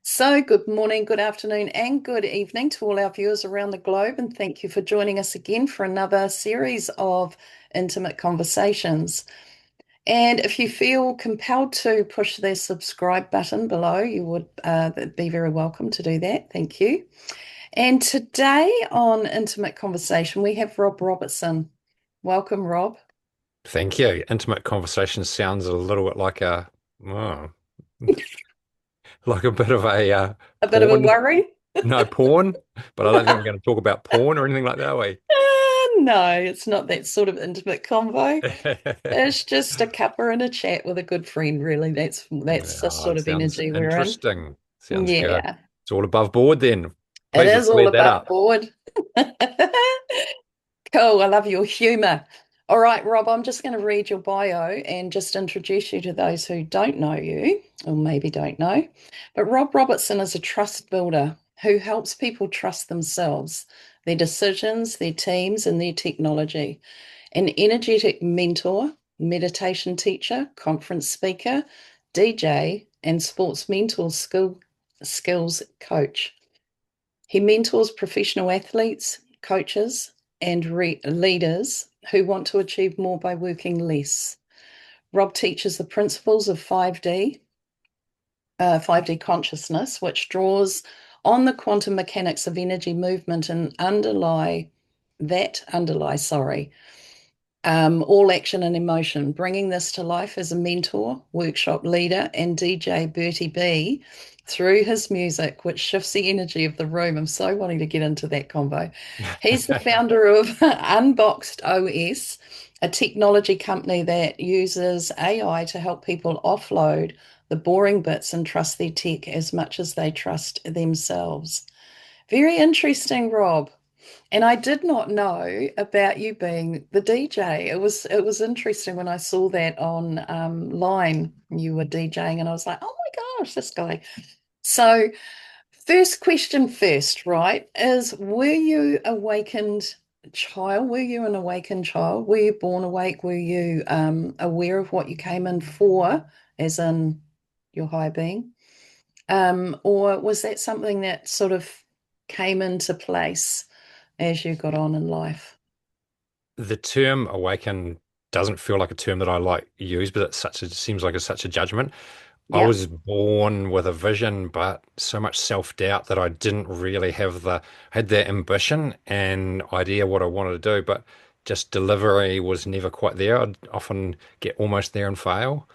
So, good morning, good afternoon, and good evening to all our viewers around the globe. And thank you for joining us again for another series of intimate conversations. And if you feel compelled to push the subscribe button below, you would be very welcome to do that. Thank you. And today on Intimate Conversation, we have Rob Robertson. Welcome, Rob. Thank you. Intimate conversation sounds a little bit like oh, like a bit of a A bit of a porn. worry? No, porn, but I don't think we're going to talk about porn or anything like that, are we? No, it's not that sort of intimate convo. It's just a cuppa and a chat with a good friend, really. That's the Oh, sort it of sounds energy we're in. interesting. Sounds good. Yeah, It's all above board then. it Please, is let's all lead that above up. board. Cool. I love your humor. All right, Rob, I'm just going to read your bio and just introduce you to those who don't know you, or maybe don't know. But Rob Robertson is a trust builder who helps people trust themselves, their decisions, their teams, and their technology. An energetic mentor, meditation teacher, conference speaker, DJ, and sports skills coach. He mentors professional athletes, coaches, and leaders who want to achieve more by working less. Rob teaches the principles of 5D consciousness, which draws on the quantum mechanics of energy movement and underlie, all action and emotion, bringing this to life as a mentor, workshop leader, and DJ Bertie B through his music, which shifts the energy of the room. I'm so wanting to get into that combo. He's the founder of Unboxed OS, a technology company that uses AI to help people offload the boring bits and trust their tech as much as they trust themselves. Very interesting, Rob. And I did not know about you being the DJ. It was interesting when I saw that on line. You were DJing, and I was like, oh my gosh, this guy. So, first question first, right? Is were you awakened child? Were you an awakened child? Were you born awake? Were you aware of what you came in for, as in your higher being? Or was that something that sort of came into place as you got on in life? The term awaken doesn't feel like a term that I like use, but it seems like it's such a judgment. I Yeah. was born with a vision, but so much self-doubt that I didn't really had the ambition and idea what I wanted to do, but just delivery was never quite there. I'd often get almost there and fail.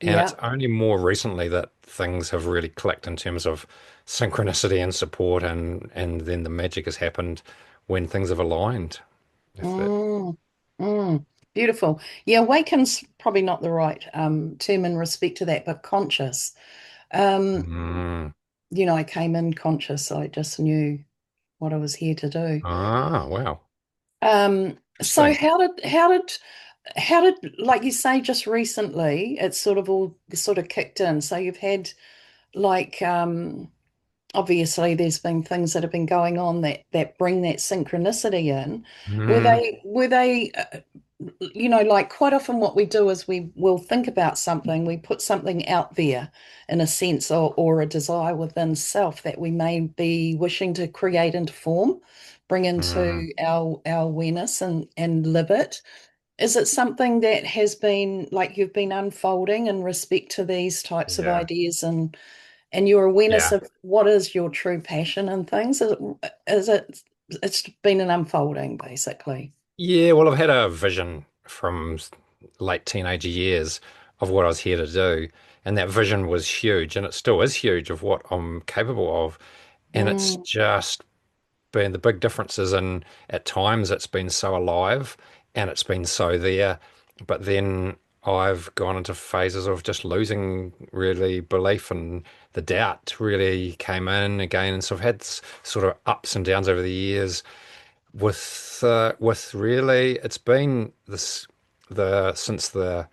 And it's Yeah. only more recently that things have really clicked in terms of synchronicity and support and then the magic has happened when things have aligned. If that Mm, mm. Beautiful. Yeah, awaken's probably not the right term in respect to that, but conscious. Um, mm. I came in conscious. I just knew what I was here to do. Ah, wow. So Interesting. how did like you say just recently, it's sort of all sort of kicked in. So you've had like obviously there's been things that have been going on that bring that synchronicity in. Were Mm, they like quite often what we do is we will think about something, we put something out there in a sense or a desire within self that we may be wishing to create into form, bring mm, into our awareness and live it. Is it something that has been like you've been unfolding in respect to these types of yeah. ideas and your awareness Yeah. of what is your true passion and things? Is it it's been an unfolding basically. Yeah, well, I've had a vision from late teenager years of what I was here to do. And that vision was huge, and it still is huge of what I'm capable of. And it's Mm, just been the big differences in at times it's been so alive and it's been so there. But then I've gone into phases of just losing really belief and the doubt really came in again. And so I've had sort of ups and downs over the years with really it's been this the since the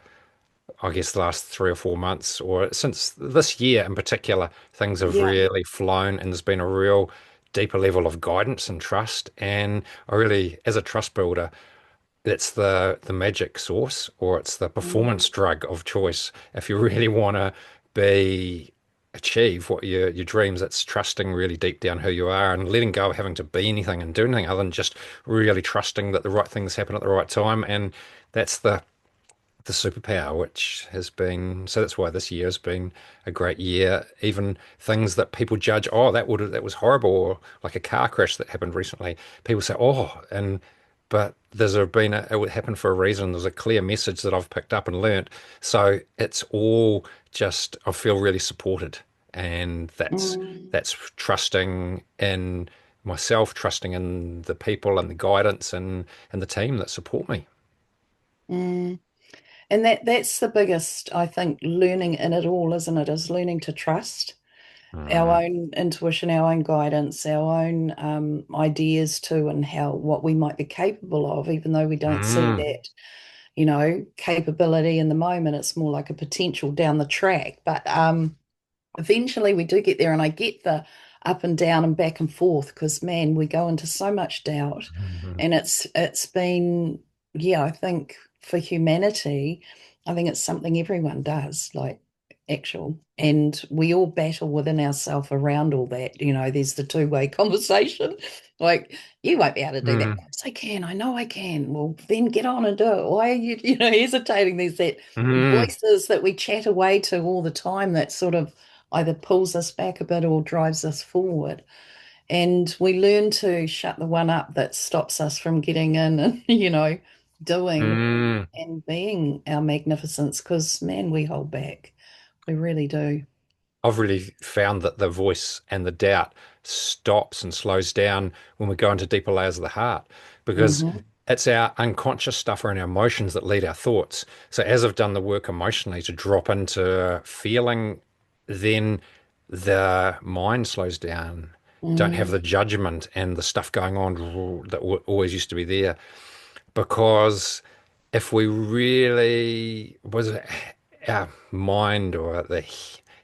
I guess the last 3 or 4 months or since this year in particular things have yeah. really flown and there's been a real deeper level of guidance and trust and I really as a trust builder it's the magic source or it's the Mm, performance drug of choice if you really want to be achieve what your dreams. It's trusting really deep down who you are and letting go of having to be anything and do anything other than just really trusting that the right things happen at the right time. And that's the superpower, which has been so that's why this year has been a great year. Even things that people judge, oh, that was horrible, or like a car crash that happened recently. People say, oh, and but it happened for a reason. There's a clear message that I've picked up and learnt. So it's all just I feel really supported, and Mm, that's trusting in myself, trusting in the people and the guidance and the team that support me. mm. And that's the biggest, I think, learning in it all, isn't it? Is learning to trust our Mm. own intuition, our own guidance, our own ideas too, and how what we might be capable of, even though we don't see Mm. that, capability in the moment. It's more like a potential down the track. But eventually we do get there, and I get the up and down and back and forth because man, we go into so much doubt, Mhm. and it's been, yeah, I think for humanity, I think it's something everyone does, like actual, and we all battle within ourselves around all that. There's the two-way conversation, like you won't be able to do that. Mhm. Yes, I can. I know I can. Well, then get on and do it. Why are you, hesitating? There's that Mhm. voices that we chat away to all the time that sort of either pulls us back a bit or drives us forward. And we learn to shut the one up that stops us from getting in and, doing Mhm. and being our magnificence because, man, we hold back. We really do. I've really found that the voice and the doubt stops and slows down when we go into deeper layers of the heart because Hmm. it's our unconscious stuff or our emotions that lead our thoughts. So as I've done the work emotionally to drop into feeling, then the mind slows down. Don't have Mm, the judgment and the stuff going on that always used to be there. Because if we really was our mind or the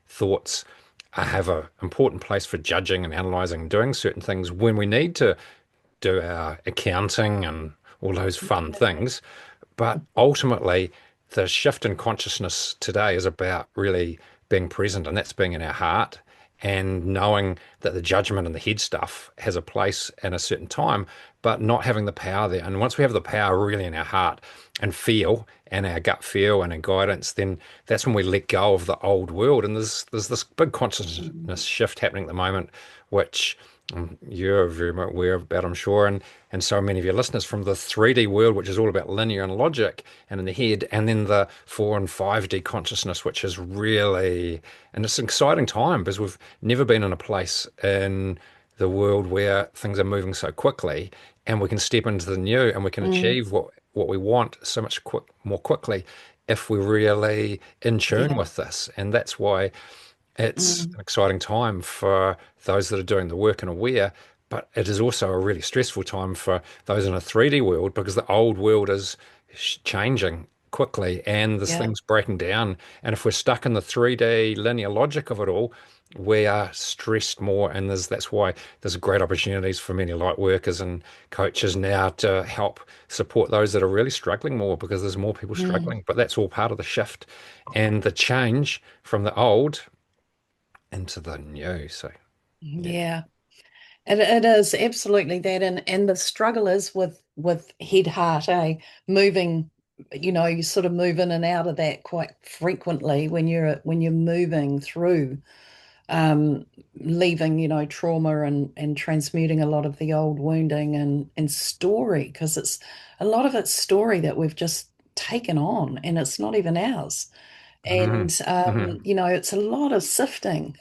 thoughts have an important place for judging and analyzing and doing certain things when we need to do our accounting and all those fun things. But ultimately, the shift in consciousness today is about really being present, and that's being in our heart and knowing that the judgment and the head stuff has a place in a certain time, but not having the power there. And once we have the power really in our heart and feel and our gut feel and our guidance, then that's when we let go of the old world. And there's this big mm, consciousness shift happening at the moment, which you're very much aware about, I'm sure, and so many of your listeners from the 3D world, which is all about linear and logic and in the head, and then the 4 and 5D consciousness, which is really, and it's an exciting time because we've never been in a place in the world where things are moving so quickly, and we can step into the new and we can mm, achieve what we want so much more quickly if we're really in tune yeah. with this. And that's why it's Mm, an exciting time for those that are doing the work and aware, but it is also a really stressful time for those in a 3D world because the old world is changing quickly and there's yeah. things breaking down. And if we're stuck in the 3D linear logic of it all, we are stressed more. And that's why there's great opportunities for many light workers and coaches now to help support those that are really struggling more because there's more people Mm, struggling. But that's all part of the shift and the change from the old into the new. So, yeah. yeah. It is absolutely that, and the struggle is with head heart, moving. You sort of move in and out of that quite frequently when you're moving through, um, leaving trauma and transmuting a lot of the old wounding and story because it's a lot of it's story that we've just taken on and it's not even ours. Hmm. And Hmm. it's a lot of sifting,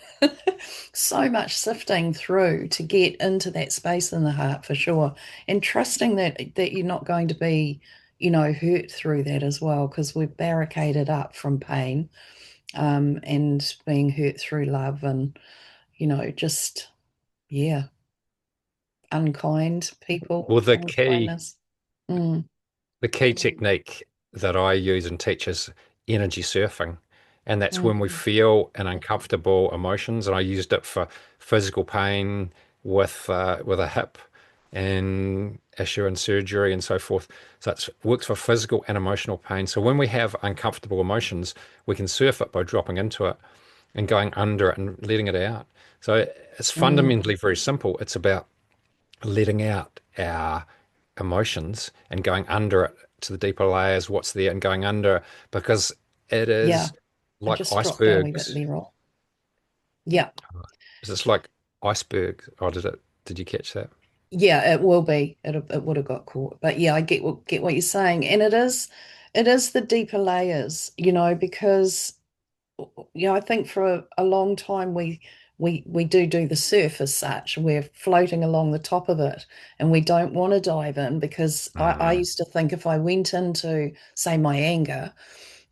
so much sifting through to get into that space in the heart for sure, and trusting that you're not going to be, hurt through that as well, because we've barricaded up from pain, and being hurt through love and, just yeah, unkind people, Well, unkindness. Mm, the key technique that I use and teach is energy surfing. And that's when we mm, feel an uncomfortable emotions. And I used it for physical pain with a hip and issue and surgery and so forth. So it works for physical and emotional pain. So when we have uncomfortable emotions, we can surf it by dropping into it. and going under it and letting it out. So it's Mm, fundamentally very simple. It's about letting out our emotions and going under it to the deeper layers, what's there, and going under because it yeah. is I like just dropped that a wee bit, icebergs. Leroy. Yeah. Is this like icebergs? Oh, did you catch that? Yeah, it will be. It would have got caught. But yeah, I get what you're saying. And it is the deeper layers, because I think for a long time we do the surf as such. We're floating along the top of it and we don't want to dive in because I Mm. used to think if I went into, say, my anger,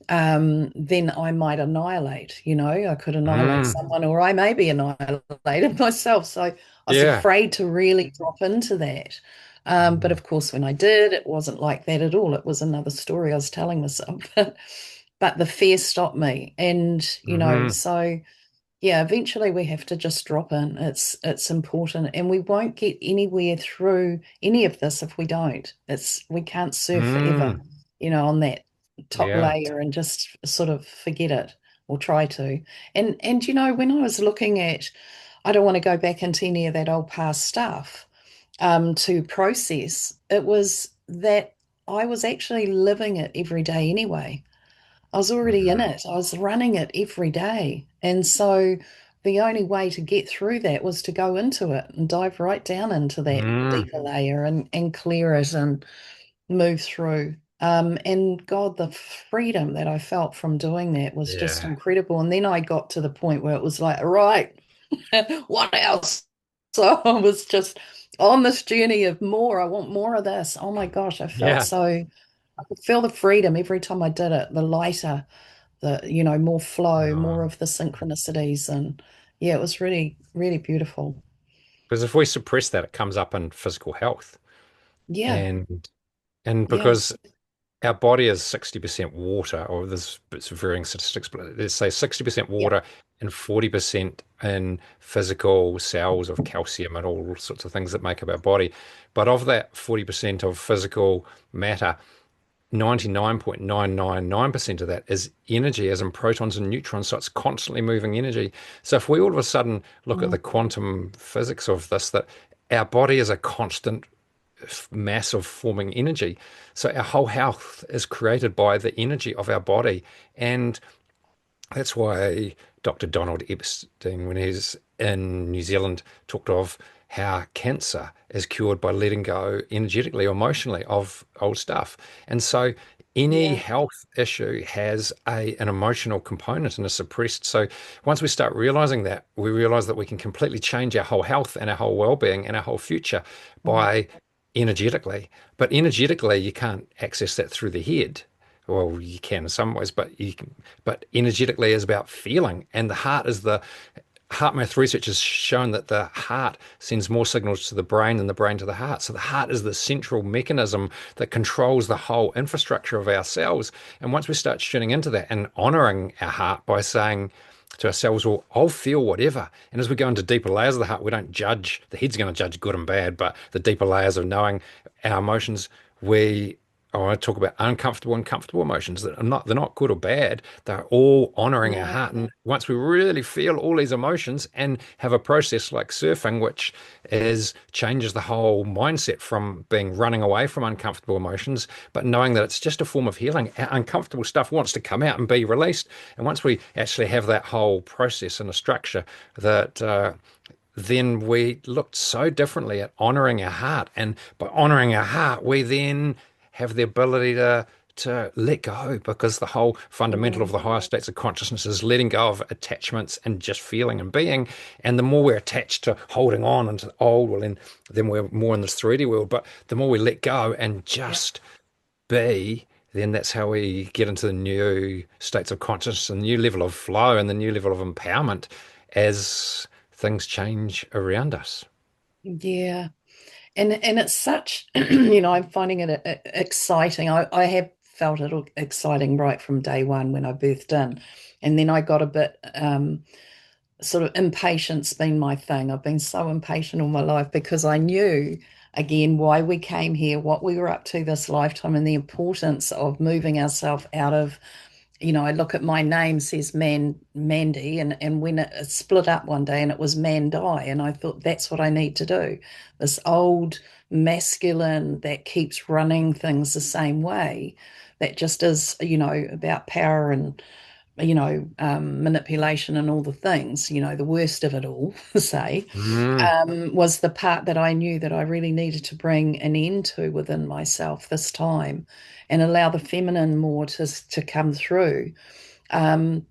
then I might annihilate, I could annihilate Mm. someone or I may be annihilated myself. So I was Yeah. afraid to really drop into that. But Mm. of course, when I did, it wasn't like that at all. It was another story I was telling myself. But the fear stopped me. And, Hmm. so yeah, eventually we have to just drop in. It's important, and we won't get anywhere through any of this if we don't. We can't surf forever, Mm. on that top Yeah. layer and just sort of forget it or try to. And when I was looking at, I don't want to go back into any of that old past stuff, to process, it was that I was actually living it every day anyway. I was already in Mm. it. I was running it every day. And so the only way to get through that was to go into it and dive right down into that Mm. deeper layer and clear it and move through. And God, the freedom that I felt from doing that was just Yeah. incredible. And then I got to the point where it was like, all right, what else? So I was just on this journey of more. I want more of this. Oh my gosh, I felt Yeah. so, I could feel the freedom every time I did it, the lighter, more flow, more of the synchronicities. And yeah, it was really, really beautiful. Because if we suppress that, it comes up in physical health. Yeah, And yeah, because our body is 60% water, or there's it's varying statistics, but let's say 60% yeah. water and 40% in physical cells of calcium and all sorts of things that make up our body. But of that 40% of physical matter, 99.999% of that is energy, as in protons and neutrons. So it's constantly moving energy. So if we all of a sudden look at the Mm, quantum physics of this, that our body is a constant mass of forming energy. So our whole health is created by the energy of our body. And that's why Dr. Donald Epstein, when he's in New Zealand, talked of how cancer is cured by letting go energetically or emotionally of old stuff. And so any yeah. health issue has an emotional component and is suppressed. So once we start realizing that, we realize that we can completely change our whole health and our whole well-being and our whole future Mm, by energetically. But energetically, you can't access that through the head. Well, you can in some ways, but energetically is about feeling, and the heart is the heart math research has shown that the heart sends more signals to the brain than the brain to the heart. So the heart is the central mechanism that controls the whole infrastructure of our cells. And once we start tuning into that and honoring our heart by saying to ourselves, well, I'll feel whatever. And as we go into deeper layers of the heart, we don't judge. The head's going to judge good and bad, but the deeper layers of knowing our emotions, we I talk about uncomfortable and comfortable emotions that are not they're not good or bad. They're all honoring our yeah. heart. And once we really feel all these emotions and have a process like surfing, which is changes the whole mindset from being running away from uncomfortable emotions, but knowing that it's just a form of healing. Our uncomfortable stuff wants to come out and be released. And once we actually have that whole process and a structure that then we looked so differently at honoring our heart. And by honoring our heart, we then have the ability to let go because the whole fundamental of Mm, the higher states of consciousness is letting go of attachments and just feeling and being. And the more we're attached to holding on and to the old, well, then we're more in this 3D world. But the more we let go and yeah. just be, then that's how we get into the new states of consciousness and the new level of flow and the new level of empowerment as things change around us. Yeah. And it's such, I'm finding it exciting. I have felt it exciting right from day one when I birthed in. And then I got a bit sort of impatience been my thing. I've been so impatient all my life because I knew again why we came here, what we were up to this lifetime, and the importance of moving ourselves out of I look at my name says Mandy, and when it split up one day and it was Mandai, and I thought that's what I need to do. This old masculine that keeps running things the same way, that just is, about power and, manipulation and all the things, the worst of it all, say, Mm, was the part that I knew that I really needed to bring an end to within myself this time and allow the feminine more to come through. Um,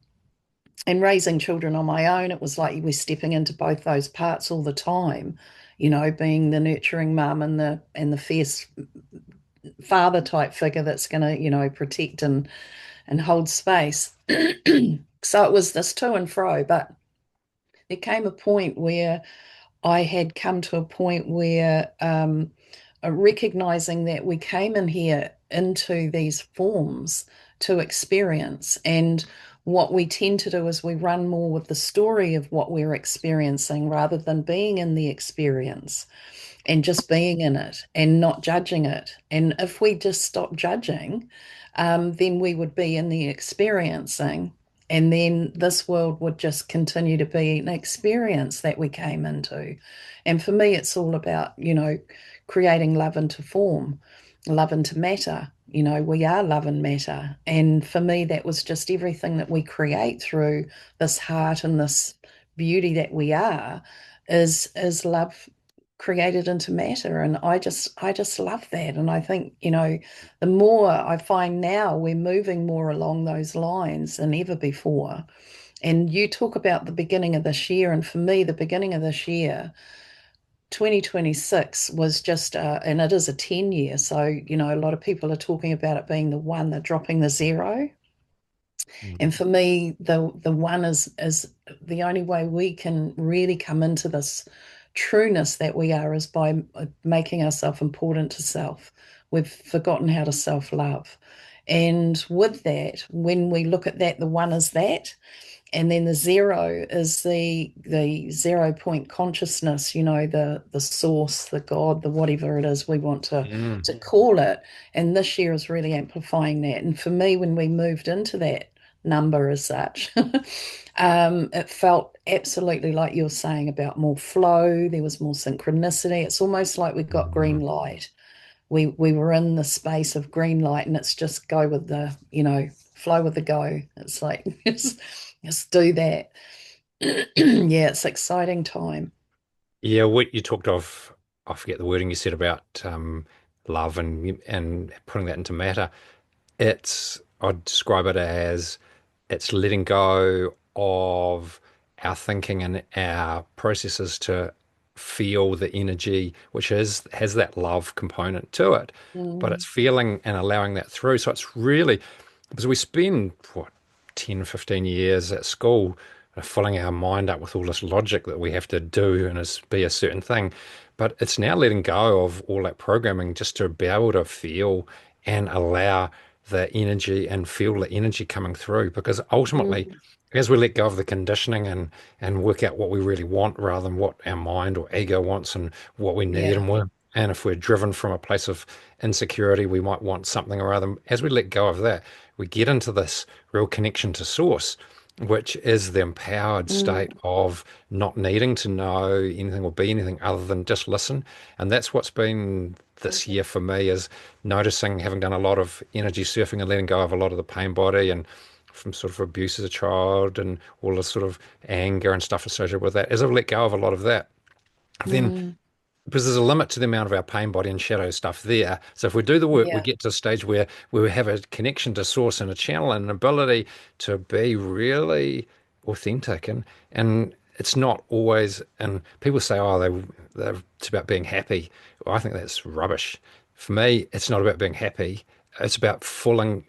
and raising children on my own, it was like we're stepping into both those parts all the time, being the nurturing mum and the fierce father type figure that's going to, protect and hold space. So it was this to and fro, but there came a point where I had come to a point where recognizing that we came in here into these forms to experience. And what we tend to do is we run more with the story of what we're experiencing rather than being in the experience and just being in it and not judging it. And if we just stop judging, then we would be in the experiencing. And then this world would just continue to be an experience that we came into. And for me, it's all about, creating love into form, love into matter. We are love and matter. And for me, that was just everything that we create through this heart and this beauty that we are is love created into matter. And I just love that. And I think, the more I find now we're moving more along those lines than ever before. And you talk about the beginning of this year, and for me the beginning of this year, 2026 was just and it is a 10 year, so a lot of people are talking about it being the one, they're dropping the zero. And for me, the one is the only way we can really come into this trueness that we are is by making ourselves important to self. We've forgotten how to self-love. And with that, when we look at that, the one is that, and then the zero is the 0 point consciousness, the source, the God, the whatever it is we want to mm. to call it. And this year is really amplifying that. And for me, when we moved into that number as such, it felt absolutely like you were saying about more flow. There was more synchronicity. It's almost like we got green Mm. light. We were in the space of green light, and it's just go with the, flow with the go. It's like just do that. Yeah, it's exciting time. Yeah, what you talked of, I forget the wording you said about love and putting that into matter. I'd describe it as it's letting go of our thinking and our processes to feel the energy, which has that love component to it, but Mm, it's feeling and allowing that through. So it's really because we spend what 10, 15 years at school filling our mind up with all this logic that we have to do and be a certain thing. But it's now letting go of all that programming just to be able to feel and allow the energy and feel the energy coming through. Because ultimately, mm, as we let go of the conditioning and work out what we really want rather than what our mind or ego wants and what we need yeah. and if we're driven from a place of insecurity, we might want something or other. As we let go of that, we get into this real connection to source, which is the empowered state Mm, of not needing to know anything or be anything other than just listen. And that's what's been this year for me is noticing, having done a lot of energy surfing and letting go of a lot of the pain body and from sort of abuse as a child and all the sort of anger and stuff associated with that. As I've let go of a lot of that, then mm, because there's a limit to the amount of our pain body and shadow stuff there. So if we do the work, we yeah. get to a stage where we have a connection to source and a channel and an ability to be really authentic. And it's not always. And people say, oh, it's about being happy. Well, I think that's rubbish. For me, it's not about being happy. It's about feeling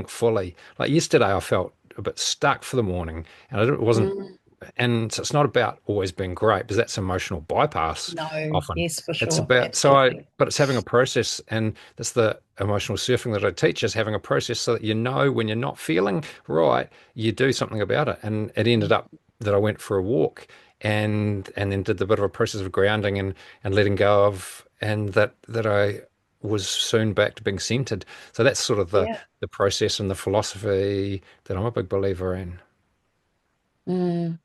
fully. Like yesterday, I felt a bit stuck for the morning, and it wasn't Mm, and so it's not about always being great because that's emotional bypass no, often. yes, for It's sure. about Absolutely. but it's having a process, and that's the emotional surfing that I teach is having a process so that you know when you're not feeling right, you do something about it. And it ended up that I went for a walk and then did the bit of a process of grounding and letting go of, and that I was soon back to being centered. So that's sort of Yeah. the process and the philosophy that I'm a big believer in. Mm.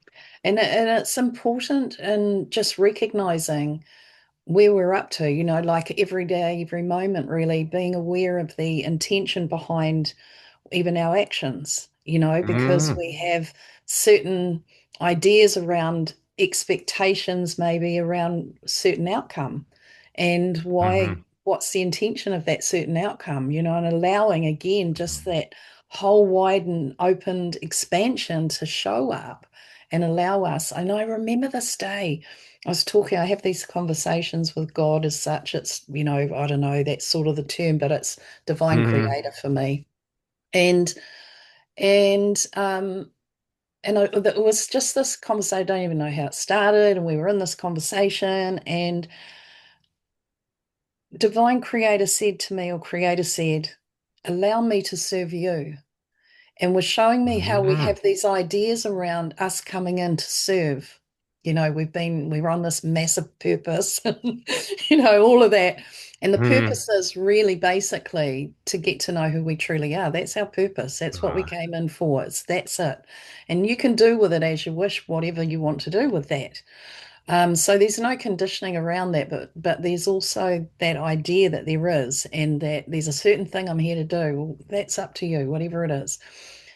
And it's important in just recognizing where we're up to, like every day, every moment, really being aware of the intention behind even our actions, because Mm, we have certain ideas around expectations, maybe around certain outcome, and hmm what's the intention of that certain outcome, and allowing again just that whole wide and opened expansion to show up and allow us. And I remember this day. I have these conversations with God as such. It's, I don't know, that's sort of the term, but it's divine hmm creator for me. And and it was just this conversation. I don't even know how it started, and we were in this conversation, and divine creator said to me, or creator said, allow me to serve you, and was showing me how we hmm have these ideas around us coming in to serve. We're on this massive purpose, all of that. And the hmm purpose is really basically to get to know who we truly are. That's our purpose. That's what we Right. came in for. That's it. And you can do with it as you wish, whatever you want to do with that. So there's no conditioning around that, but there's also that idea that there is, and that there's a certain thing I'm here to do. Well, that's up to you, whatever it is.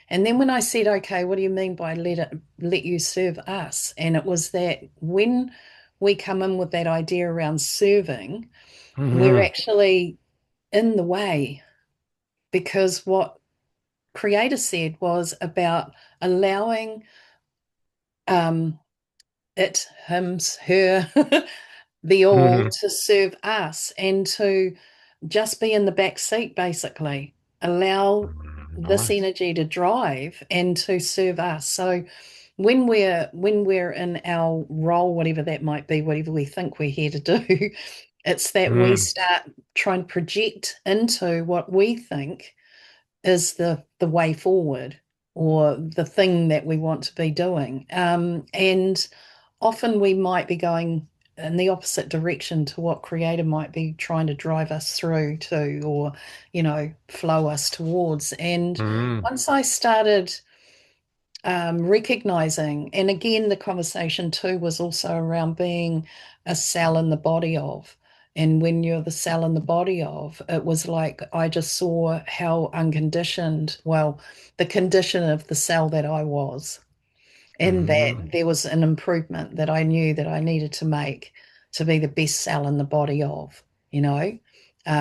And then when I said, okay, what do you mean by let you serve us? And it was that when we come in with that idea around serving, we're hmm actually in the way, because what Creator said was about allowing um, it, him, her, the all hmm to serve us and to just be in the back seat, basically. Allow this Nice. energy to drive and to serve us. So when we're in our role, whatever that might be, whatever we think we're here to do, it's that we Mm, start trying to project into what we think is the way forward, or the thing that we want to be doing. And often we might be going in the opposite direction to what creator might be trying to drive us through to, or flow us towards. And mm, once I started recognizing, and again, the conversation too was also around being a cell in the body of. And when you're the cell in the body of, it was like I just saw how unconditioned, well, the condition of the cell that I was, and mm, that there was an improvement that I knew that I needed to make to be the best cell in the body of, that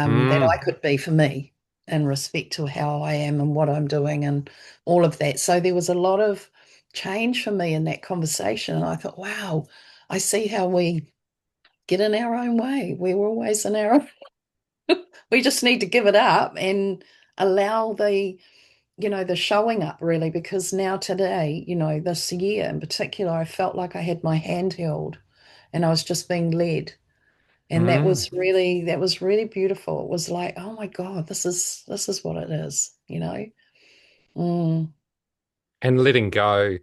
mm. I could be for me in respect to how I am and what I'm doing and all of that. So there was a lot of change for me in that conversation. And I thought, wow, I see how we get in our own way. We're always in our own. We just need to give it up and allow the showing up, really, because now today, this year in particular, I felt like I had my hand held and I was just being led. And that Mm. was really beautiful. It was like, oh my God, this is what it is. Mm, And letting go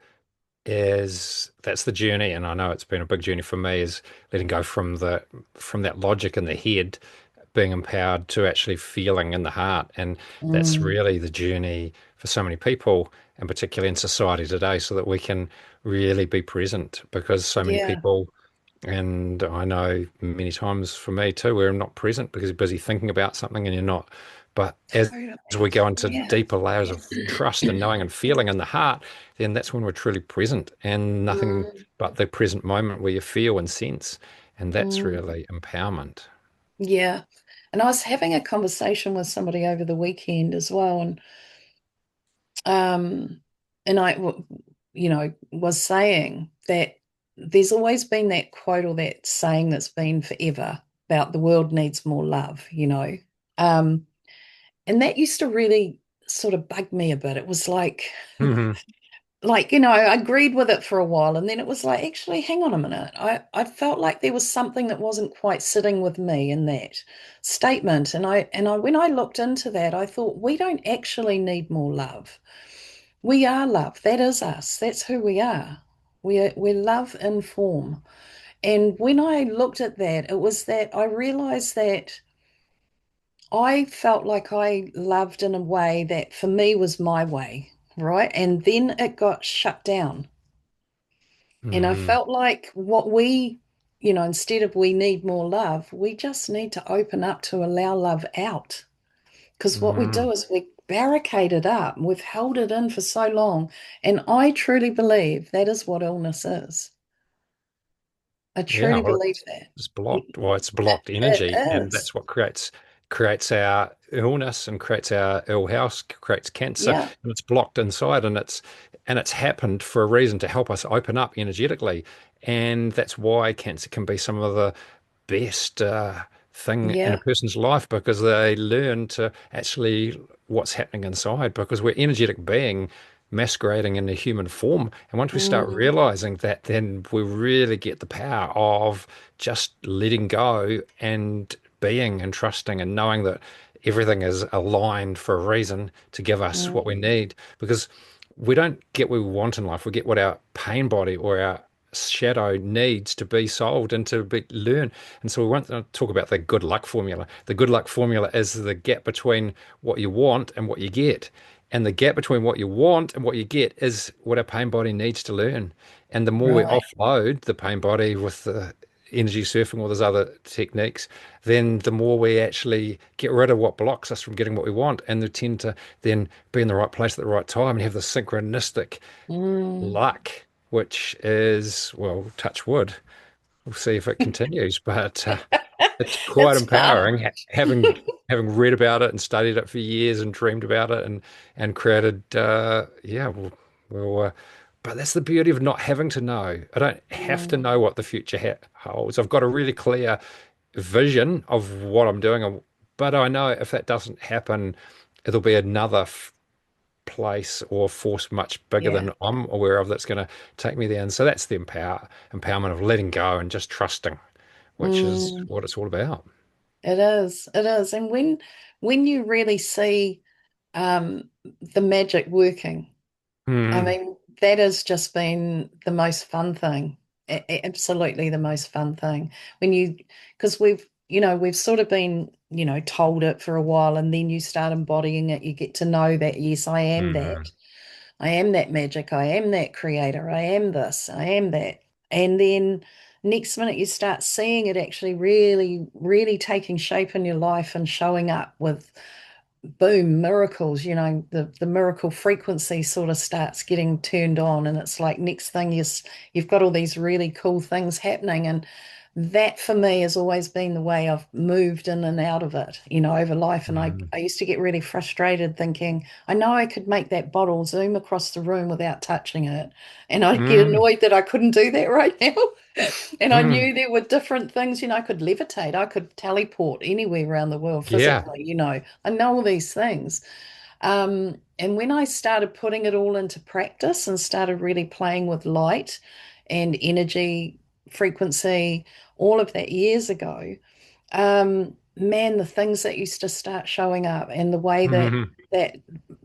is that's the journey, and I know it's been a big journey for me, is letting go from that logic in the head, being empowered to actually feeling in the heart. And that's mm, really the journey for so many people, and particularly in society today, so that we can really be present, because so many yeah, people, and I know many times for me too, where I'm not present because you're busy thinking about something and you're not. But as we totally. go into Yeah. deeper layers of trust and knowing and feeling in the heart, then that's when we're truly present, and nothing Mm, but the present moment where you feel and sense. And that's mm, really empowerment. yeah. And I was having a conversation with somebody over the weekend as well, um, and was saying that there's always been that quote or that saying that's been forever about the world needs more love. Um, and that used to really sort of bug me a bit. It was Hmm I agreed with it for a while, and then it was like, actually, hang on a minute. I felt like there was something that wasn't quite sitting with me in that statement. And I when I looked into that, I thought we don't actually need more love. We are love. That is us. That's who we are. We're love in form. And when I looked at that, it was that I realized that I felt like I loved in a way that for me was my way, right? And then it got shut down. And I Mm, felt like instead of we need more love, we just need to open up to allow love out. Because what we mm. do is we barricade it up. We've held it in for so long. And I truly believe that is what illness is. I Yeah, truly well, believe that. it's blocked. Well, it's blocked It energy, and is. that's what creates our illness and creates our ill health, creates cancer, Yeah. and it's blocked inside, and it's happened for a reason to help us open up energetically, and that's why cancer can be some of the best thing in a Yeah. person's life because they learn to actually what's happening inside because we're energetic being masquerading in a human form. And once we start Mm, realizing that, then we really get the power of just letting go and being and trusting and knowing that everything is aligned for a reason to give us what we mm, need because we don't get what we want in life. We get what our pain body or our shadow needs to be solved and to be learn. And so we want to talk about the good luck formula. The good luck formula is the gap between what you want and what you get. And the gap between what you want and what you get is what our pain body needs to learn. And the more we right. offload the pain body with the energy surfing or those other techniques, then the more we actually get rid of what blocks us from getting what we want. And they tend to then be in the right place at the right time and have the synchronistic Mm, luck, which is, well, touch wood. We'll see if it continues, but it's quite it's fun. empowering having read about it and studied it for years and dreamed about it and created. Yeah, but that's the beauty of not having to know. I don't have to Mm, know what the future holds. I've got a really clear vision of what I'm doing, but I know if that doesn't happen, it'll be another place or force much bigger yeah. than I'm aware of that's going to take me there. And so that's the empowerment of letting go and just trusting, which is Mm, what it's all about. it is. It is. And when you really see the magic working, I Mm, mean, that has just been the most fun thing. Absolutely the most fun thing. Because we've sort of been, told it for a while, and then you start embodying it. You get to know that, yes, I am mm, that. I am that magic. I am that creator. I am this. I am that. And then next minute you start seeing it actually really, really taking shape in your life and showing up with boom, miracles, the miracle frequency sort of starts getting turned on. And it's like next thing you've got all these really cool things happening. And that for me has always been the way I've moved in and out of it, over life. And I, mm, I used to get really frustrated thinking, I know I could make that bottle zoom across the room without touching it. And I'd get mm, annoyed that I couldn't do that right now. And I mm. knew there were different things, I could levitate, I could teleport anywhere around the world Yeah. physically, I know all these things. And when I started putting it all into practice and started really playing with light and energy, frequency, all of that years ago, man, the things that used to start showing up and the way that Mm, that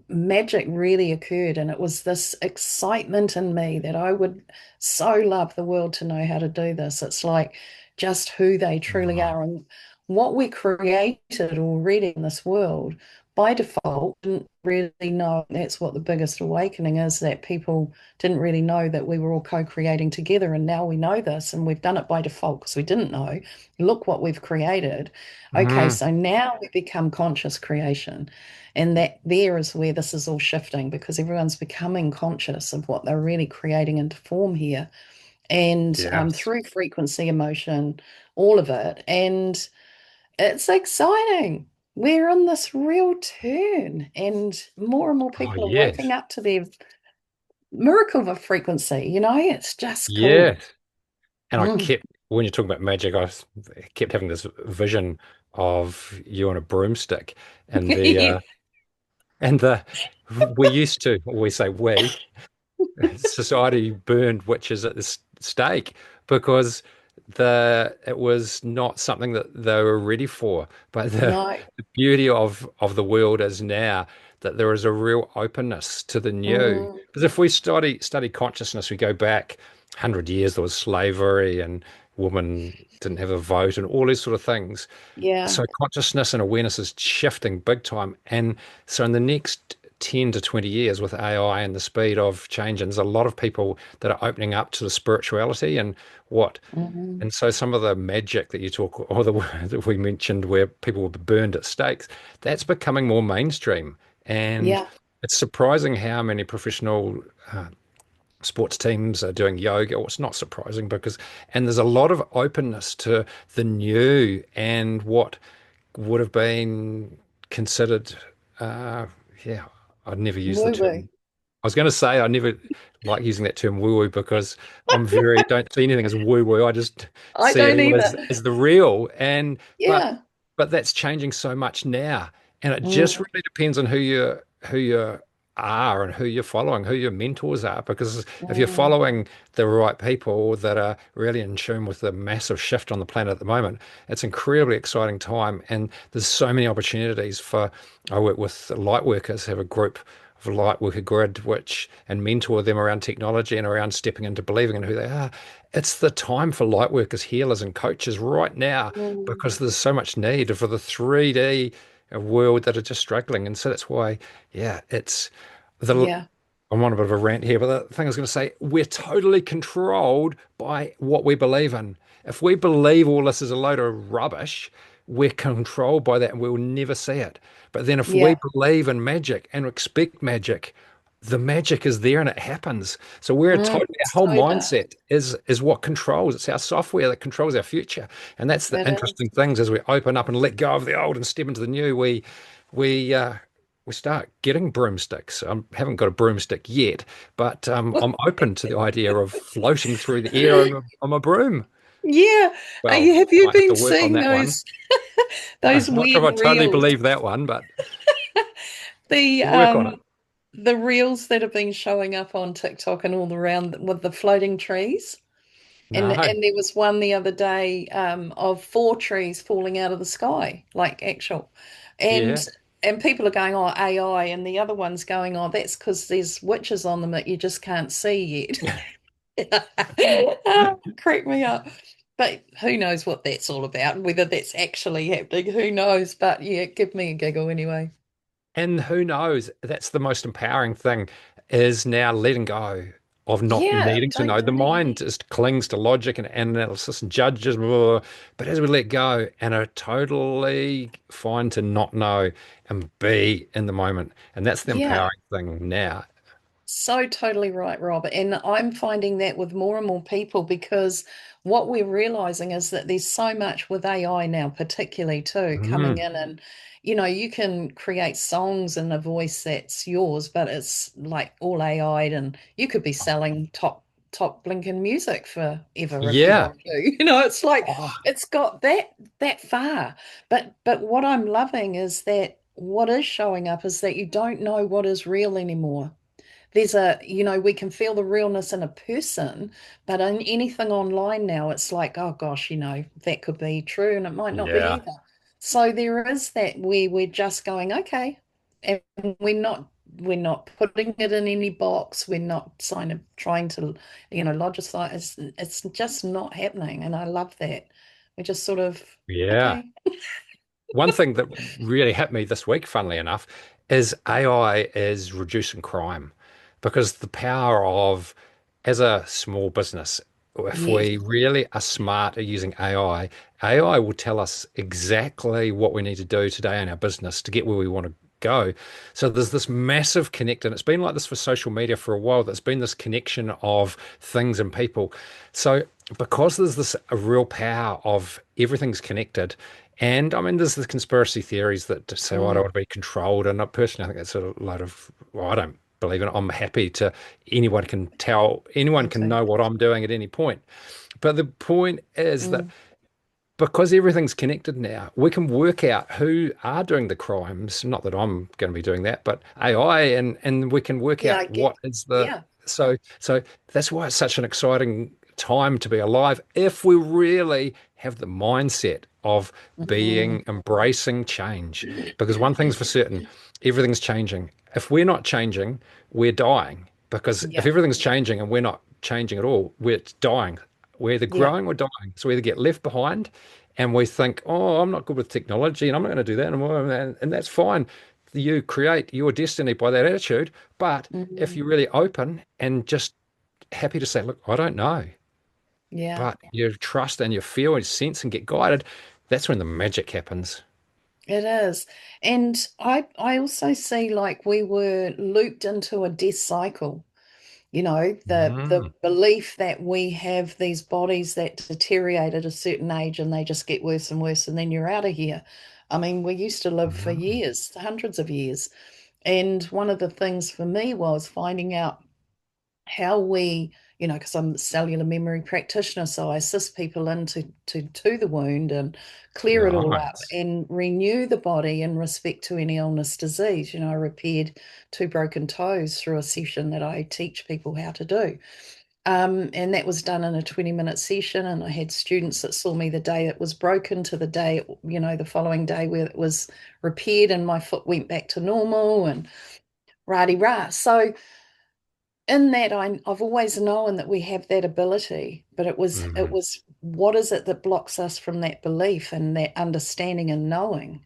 magic really occurred, and it was this excitement in me that I would so love the world to know how to do this. It's like just who they truly oh, are and what we created already in this world by default. Didn't really know that's what the biggest awakening is, that people didn't really know that we were all co-creating together, and now we know this and we've done it by default because we didn't know. Look what we've created. Okay, mm, so now we become conscious creation. And that there is where this is all shifting, because everyone's becoming conscious of what they're really creating into form here. And yes. through frequency, emotion, all of it. And it's exciting. We're on this real turn, and more Oh, people are waking yes. up to their miracle of frequency. It's just cool. Yes. And Mm. when you're talking about magic, kept having this vision of you on a broomstick and the we used to always say we society burned witches at the stake because it was not something that they were ready for. But No. the beauty of the world is now that there is a real openness to the new. Mm, Because if we study consciousness, we go back 100 years, there was slavery and women didn't have a vote and all these sort of things. Yeah. So consciousness and awareness is shifting big time. And so in the next 10 to 20 years with AI and the speed of change, and there's a lot of people that are opening up to the spirituality and what Hmm. and so some of the magic that you talk, or the word that we mentioned where people were burned at stakes, that's becoming more mainstream. And Yeah. it's surprising how many professional sports teams are doing yoga. Or it's not surprising because, and there's a lot of openness to the new and what would have been considered, uh, yeah, I'd never use the Woo woo. term. I was going to say I never like using that term woo woo because don't see anything as woo woo. I just I see it don't all either. as the real. And but Yeah. but that's changing so much now, and it just Mm, really depends on who you are and who you're following, who your mentors are. Because if you're mm, following the right people that are really in tune with the massive shift on the planet at the moment, it's incredibly exciting time, and there's so many opportunities for. I work with light workers, have a group of light worker grid, which and mentor them around technology and around stepping into believing in who they are. It's the time for light workers, healers, and coaches right now mm. because there's so much need for the 3D world that are just struggling. And so that's why, yeah, it's the Yeah. I'm on a bit of a rant here, but the thing I was going to say, we're totally controlled by what we believe in. If we believe all this is a load of rubbish, we're controlled by that and we'll never see it. But then if we Yeah. believe in magic and expect magic, the magic is there and it happens. So we're Mm, totally, our whole so does. mindset is what controls. It's our software that controls our future. And that's the It is. interesting things as we open up and let go of the old and step into the new, we we start getting broomsticks. I haven't got a broomstick yet, but I'm open to the idea of floating through the air on a broom. Yeah. Well, Have I you might have been to work on seeing that one. those I'm not sure weird if I totally reels? believe that one, but The we'll work on it. the reels that have been showing up on TikTok and all around with the floating trees. No. And there was one the other day of four trees falling out of the sky, like actual. And Yeah. and people are going, oh, AI, and the other one's going, oh, that's because there's witches on them that you just can't see yet. Crack me up. But who knows what that's all about, whether that's actually happening, who knows? But yeah, give me a giggle anyway. And who knows? That's the most empowering thing is now letting go of not Yeah, needing to don't know. The mind just clings to logic and analysis and judges, blah, blah, blah. But as we let go and are totally fine to not know and be in the moment. And that's the yeah. empowering thing now. So totally right, Robert. And I'm finding that with more and more people because what we're realizing is that there's so much with AI now, particularly too, coming Mm. in and, you know, you can create songs in a voice that's yours, but it's like all AI'd and you could be selling top blinking music forever if you Yeah. want to. You know, it's like Oh, it's got that far. But what I'm loving is that what is showing up is that you don't know what is real anymore. There's we can feel the realness in a person, but in anything online now, it's like, oh gosh, that could be true and it might not be yeah. either. So there is that where we're just going, okay, and we're not putting it in any box. We're not trying to, logicise. It's just not happening, and I love that. We're just sort of Yeah. okay. One thing that really hit me this week, funnily enough, is AI is reducing crime because the power of, as a small business, if Yes. we really are smart at using AI, AI will tell us exactly what we need to do today in our business to get where we want to go. So there's this massive connect, and it's been like this for social media for a while. There's been this connection of things and people. So because there's this a real power of everything's connected, and I mean, there's the conspiracy theories that just say, "Oh, I don't Mm, want to be controlled." And personally, I think that's a load of, well, I don't believe in it. I'm happy to, anyone me can too. know what I'm doing at any point. But the point is that Mm, because everything's connected now, we can work out who are doing the crimes. Not that I'm going to be doing that, but AI, and we can work yeah, out I get. what is the Yeah. so that's why it's such an exciting time to be alive if we really have the mindset of Mm. being embracing change. Because one thing's for certain, everything's changing. If we're not changing, we're dying. Because if Yeah. everything's changing and we're not changing at all, we're dying. We're either Yeah. growing or dying. So we either get left behind and we think, oh, I'm not good with technology and I'm not going to do that anymore. And that's fine. You create your destiny by that attitude. But if Mm, you're really open and just happy to say, look, I don't know, yeah, but you trust and you feel and sense and get guided, that's when the magic happens. it is. And I also see like we were looped into a death cycle. You know, the Mm, belief that we have these bodies that deteriorate at a certain age and they just get worse and worse and then you're out of here. I mean, we used to live for mm, years, hundreds of years. And one of the things for me was finding out how we, because I'm a cellular memory practitioner, so I assist people into to the wound and clear it all up nice. and renew the body in respect to any illness, disease. I repaired two broken toes through a session that I teach people how to do. And that was done in a 20-minute session. And I had students that saw me the day it was broken to the day, the following day where it was repaired and my foot went back to normal and rah-de-rah. So in that I've always known that we have that ability, but it Mm, was what is it that blocks us from that belief and that understanding and knowing?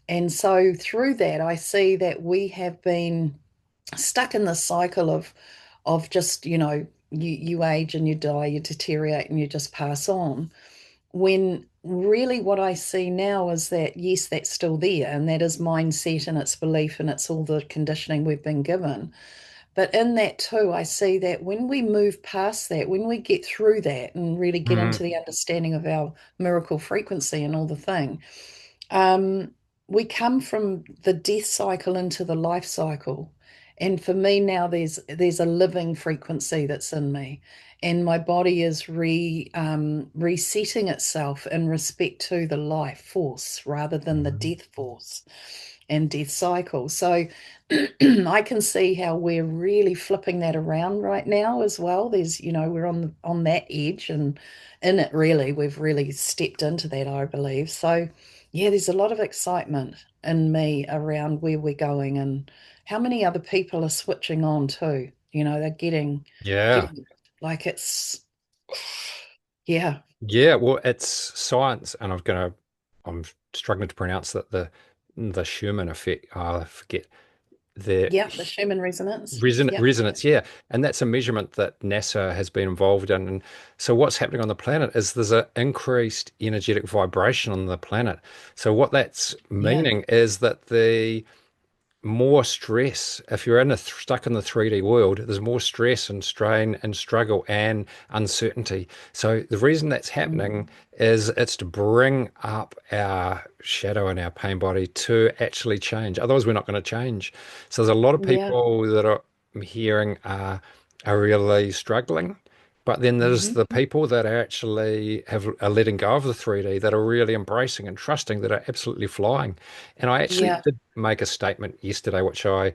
And so through that, I see that we have been stuck in this cycle of just, you age and you die, you deteriorate and you just pass on. When really what I see now is that yes, that's still there, and that is mindset and it's belief and it's all the conditioning we've been given. But in that too, I see that when we move past that, when we get through that and really get mm, into the understanding of our miracle frequency and all the thing, um, we come from the death cycle into the life cycle. And for me now, there's a living frequency that's in me, and my body is resetting itself in respect to the life force rather than the mm. death force and death cycle. So I can see how we're really flipping that around right now as well. We're on that edge and in it really, we've really stepped into that, I believe. So yeah, there's a lot of excitement in me around where we're going and how many other people are switching on too. They're Yeah. getting like it's yeah, Yeah, well, it's science, and I'm struggling to pronounce that the Schumann effect. I forget the yeah, the Schumann resonance. Yep. resonance. Yeah, and that's a measurement that NASA has been involved in. And so, what's happening on the planet is there's an increased energetic vibration on the planet. So, what that's Yeah. meaning is that the more stress. If you're stuck in the 3D world, there's more stress and strain and struggle and uncertainty. So the reason that's happening Mm. is it's to bring up our shadow and our pain body to actually change. Otherwise, we're not going to change. So there's a lot of Yeah. people that I'm hearing are really struggling. But then there's Hmm. the people that are letting go of the 3D, that are really embracing and trusting, that are absolutely flying. And I actually Yeah. did make a statement yesterday, which I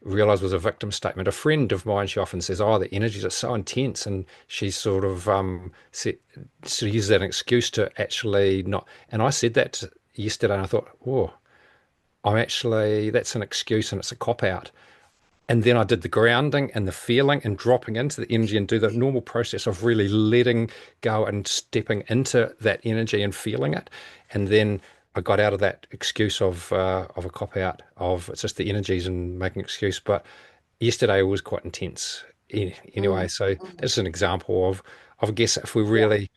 realized was a victim statement. A friend of mine, she often says, "Oh, the energies are so intense," and she sort of uses that excuse to actually not. And I said that yesterday, and I thought, "Oh, that's an excuse, and it's a cop out." And then I did the grounding and the feeling and dropping into the energy and do the normal process of really letting go and stepping into that energy and feeling it. And then I got out of that excuse of a cop out of it's just the energies and making excuse. But yesterday was quite intense anyway. Mm. So Mm. that's an example of I guess if we Yeah. really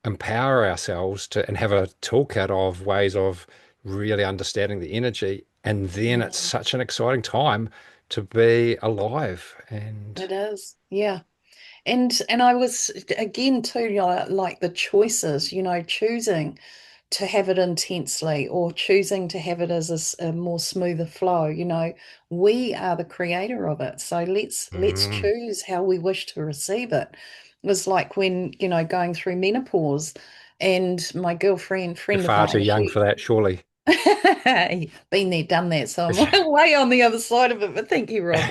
empower ourselves to and have a toolkit of ways of really understanding the energy. And then it's Mm. such an exciting time to be alive. And It is. Yeah. And I was again too, like the choices, choosing to have it intensely or choosing to have it as a more smoother flow. We are the creator of it. So let's mm, choose how we wish to receive it. It was like when, going through menopause and my you're friend of far too mine, young for that, surely. been there, done that. So I'm way on the other side of it. But thank you, Rob.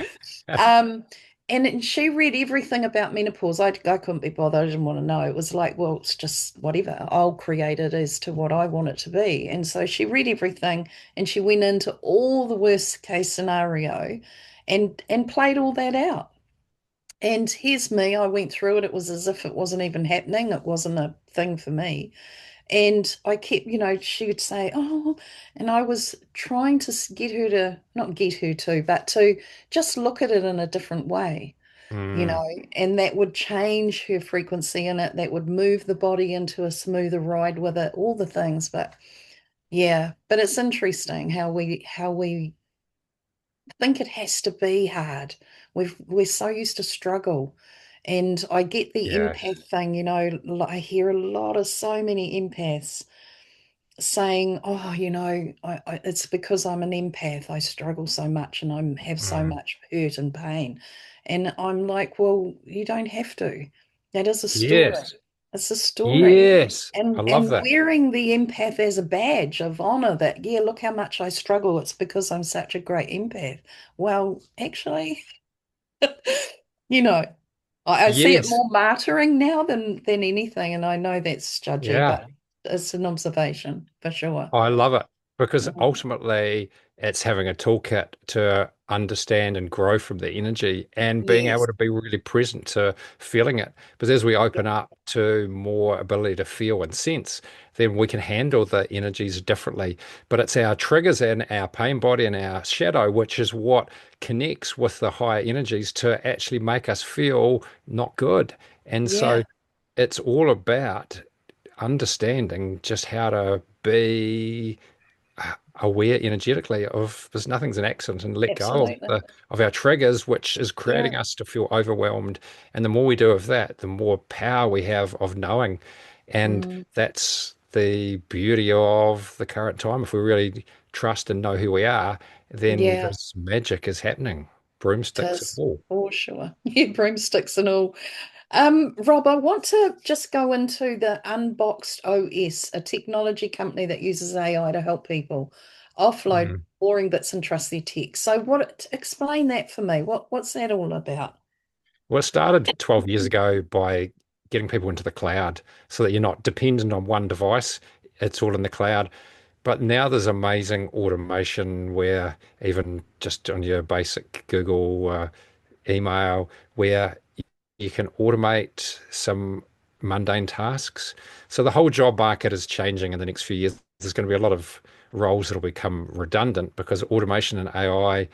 Um, and she read everything about menopause. I couldn't be bothered. I didn't want to know. It was like, well, it's just whatever. I'll create it as to what I want it to be. And so she read everything and she went into all the worst case scenario and played all that out. And here's me, I went through it. It was as if it wasn't even happening. It wasn't a thing for me. And I kept, she would say, oh, and I was trying to get her to, not get her to, but to just look at it in a different way, you Mm, know, and that would change her frequency in it. That would move the body into a smoother ride with it, all the things. But yeah, but it's interesting how we think it has to be hard. We're so used to struggle. And I get the yes. empath thing, I hear a lot of so many empaths saying, "Oh, it's because I'm an empath. I struggle so much and have so Mm, much hurt and pain." And I'm like, "Well, you don't have to. That is a story. yes. It's a story." Yes. I And love that. wearing the empath as a badge of honor that, yeah, look how much I struggle. It's because I'm such a great empath. Well, actually, you know, I see it Yes. more martyring now than anything, and I know that's judgy, but Yeah. it's an observation for sure. I love it because Mm. ultimately it's having a toolkit to understand and grow from the energy and being able Yes. to be really present to feeling it. Because as we open up to more ability to feel and sense, then we can handle the energies differently. But it's our triggers and our pain body and our shadow, which is what connects with the higher energies to actually make us feel not good. And so Yeah, it's all about understanding just how to be aware energetically of because nothing's an accident and let go of absolutely. the of our triggers, which is Yeah. creating us to feel overwhelmed. And the more we do of that, the more power we have of knowing. And Mm, that's the beauty of the current time. If we really trust and know who we are, then yeah, this magic is happening. it Broomsticks and is all. for sure. Yeah, broomsticks and all. Rob, I want to just go into the Unboxed OS, a technology company that uses AI to help people offload Mm. boring bits and trust their tech. So explain that for me. What's that all about? Well, it started 12 years ago by getting people into the cloud so that you're not dependent on one device. It's all in the cloud. But now there's amazing automation where even just on your basic Google email, where you can automate some mundane tasks. So the whole job market is changing in the next few years. There's going to be a lot of roles that will become redundant because automation and AI,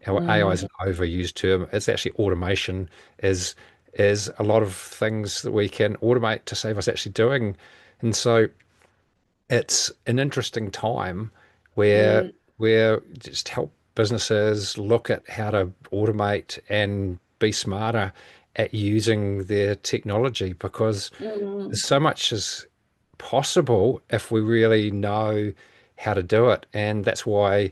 our AI is Mm, an overused term. It's actually automation is is a lot of things that we can automate to save us actually doing. And so it's an interesting time where mm, where just help businesses look at how to automate and be smarter at using their technology because mm, there's so much is possible if we really know how to do it. And that's why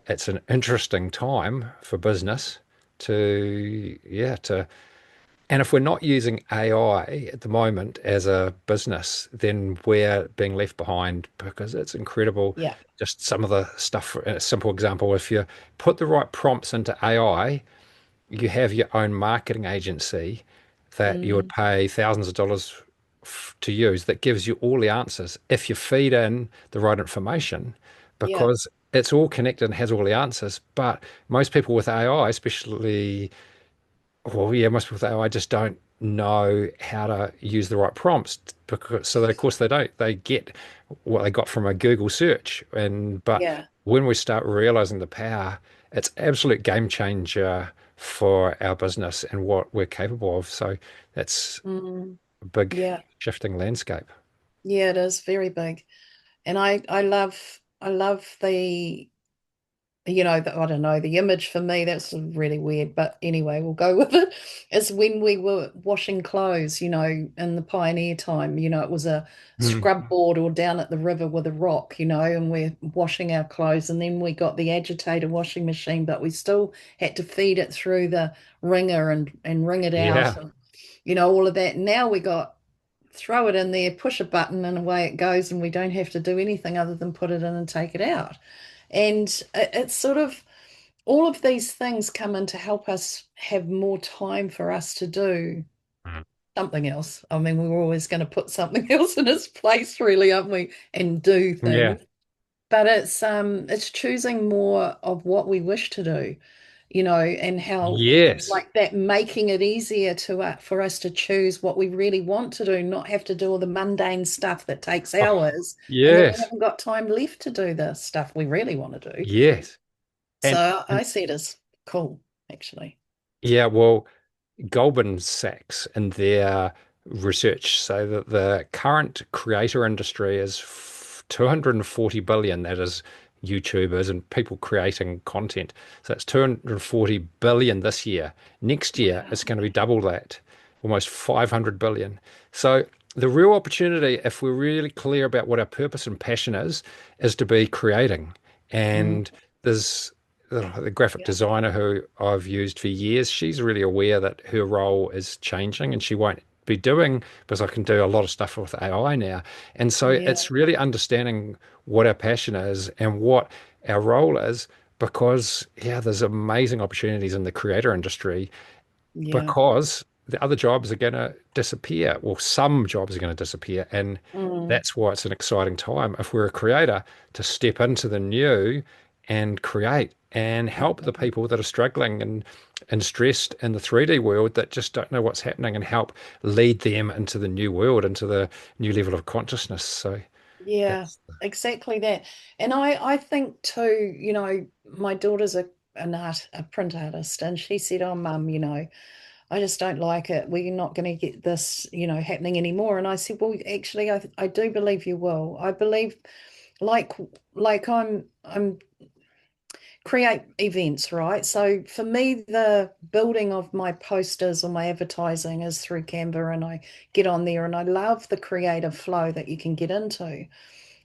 it's an interesting time for business to, yeah, to and if we're not using AI at the moment as a business, then we're being left behind because it's incredible. yeah. Just some of the stuff, a simple example, if you put the right prompts into AI, you have your own marketing agency that you would Mm, pay thousands of dollars to use that gives you all the answers if you feed in the right information yeah. because it's all connected and has all the answers. But most people with AI, especially well, yeah, most people say, "Oh, I just don't know how to use the right prompts," because so of course they don't. They get what they got from a Google search, and but Yeah. when we start realizing the power, it's absolute game changer for our business and what we're capable of. So that's Mm, a big yeah. shifting landscape. Yeah, it is very big. And I love the I don't know, the image for me, that's really weird, but anyway, we'll go with it. Is when we were washing clothes, in the pioneer time, it was a Mm. scrub board or down at the river with a rock, and we're washing our clothes, and then we got the agitator washing machine, but we still had to feed it through the wringer and wring it out, Yeah. and all of that. Now we got throw it in there, push a button, and away it goes, and we don't have to do anything other than put it in and take it out. And it's sort of all of these things come in to help us have more time for us to do Mm. something else. I mean, we were always going to put something else in its place, really, aren't we? And do Yeah. things. But it's choosing more of what we wish to do. and how Yes. like that making it easier for us to choose what we really want to do, not have to do all the mundane stuff that takes Oh, hours, and then we yes. haven't got time left to do the stuff we really want to do. Yes. And So I and see it as cool, actually. yeah, well, Goldman Sachs in their research say that the current creator industry is 240 billion. That is YouTubers and people creating content. So it's 240 billion this year. Next year, it's Wow. going to be double that, almost 500 billion. So the real opportunity, if we're really clear about what our purpose and passion is to be creating. Mm, And there's the graphic yeah, designer who I've used for years, she's really aware that her role is changing and she won't be doing because I can do a lot of stuff with AI now. And so yeah, it's really understanding what our passion is and what our role is because, yeah, there's amazing opportunities in the creator industry yeah. because the other jobs are going to disappear. Well, some jobs are going to disappear. And Mm, that's why it's an exciting time if we're a creator to step into the new and create and help the mm. people that are struggling and stressed in the 3D world that just don't know what's happening and help lead them into the new world, into the new level of consciousness. So Yeah, that's, exactly that. And I think too, my daughter's a print artist, and she said, "Oh, mum, I just don't like it. We're not going to get this, happening anymore." And I said, "Well, actually, I do believe you will. I believe, like like I'm create events, right? So for me, the building of my posters or my advertising is through Canva, and I get on there, and I love the creative flow that you can get into."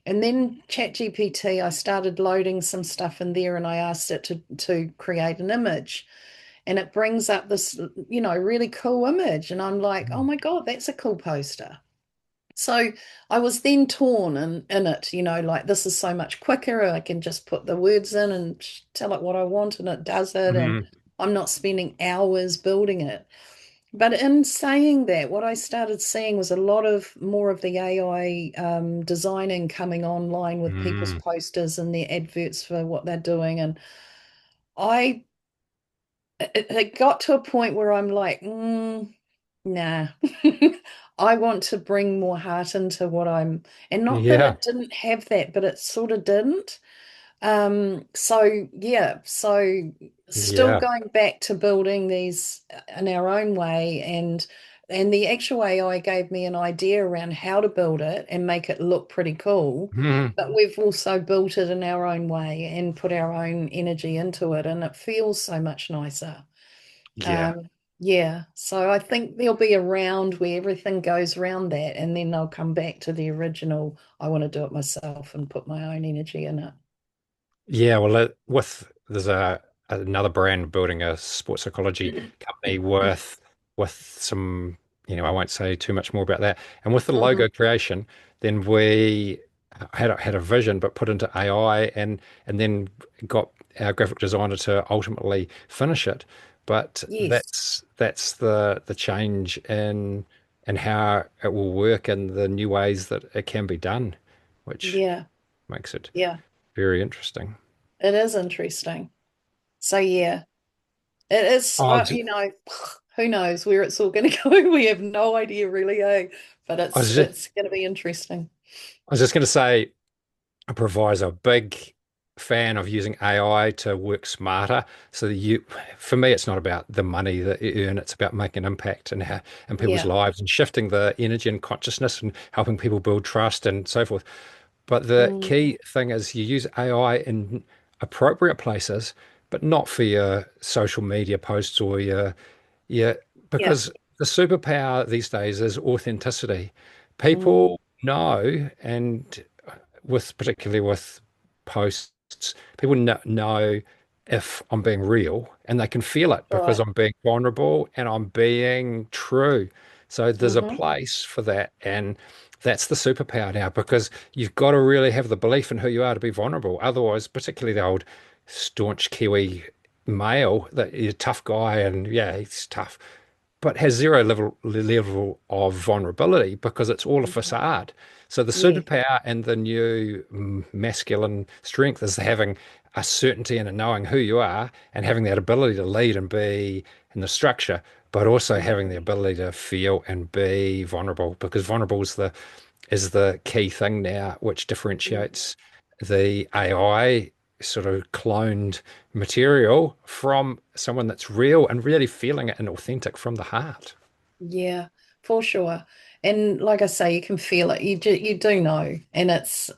And then ChatGPT, I started loading some stuff in there, and I asked it to create an image. And it brings up this, really cool image. And I'm like, oh my God, that's a cool poster. So I was then torn in it, like this is so much quicker. I can just put the words in and tell it what I want, and it does it. And mm, I'm not spending hours building it. But in saying that, what I started seeing was a lot of more of the AI designing coming online with people's mm, posters and their adverts for what they're doing. And I, it got to a point where I'm like, nah, I want to bring more heart into what and not that yeah, it didn't have that, but it sort of didn't. So yeah, so still yeah, going back to building these in our own way, and the actual AI gave me an idea around how to build it and make it look pretty cool. mm, But we've also built it in our own way and put our own energy into it, and it feels so much nicer. yeah. Um, yeah, so I think there'll be a round where everything goes around that, and then they'll come back to the original. I want to do it myself and put my own energy in it. Yeah, well, with there's another brand building a sports psychology company with some, I won't say too much more about that. And with the Mhm. logo creation, then we had a vision, but put into AI and then got our graphic designer to ultimately finish it. But Yes. that's the change in how it will work and the new ways that it can be done, which Yeah. makes it Yeah. very interesting. It is interesting. So yeah, it is, Oh, who knows where it's all going to go. We have no idea really, eh? But I it's was just, it's going to be interesting. I was just going to say, a proviso, big fan of using AI to work smarter. So for me, it's not about the money that you earn; it's about making an impact in people's Yeah. lives and shifting the energy and consciousness and helping people build trust and so forth. But the Mm, key thing is you use AI in appropriate places, but not for your social media posts or yeah, yeah. because the superpower these days is authenticity. Mm, People know, and particularly with posts, people know if I'm being real and they can feel it because right. I'm being vulnerable and I'm being true. So there's a Hmm. place for that. And that's the superpower now because you've got to really have the belief in who you are to be vulnerable. Otherwise, particularly the old staunch Kiwi male, that you're a tough guy and yeah, he's tough but has zero level of vulnerability because it's all a facade. So the Yeah. superpower and the new masculine strength is having a certainty and a knowing who you are and having that ability to lead and be in the structure, but also having the Mm, ability to feel and be vulnerable because vulnerable is the key thing now, which mm. differentiates the AI sort of cloned material from someone that's real and really feeling it and authentic from the heart. Yeah, for sure. And like I say, you can feel it. You do know, and it's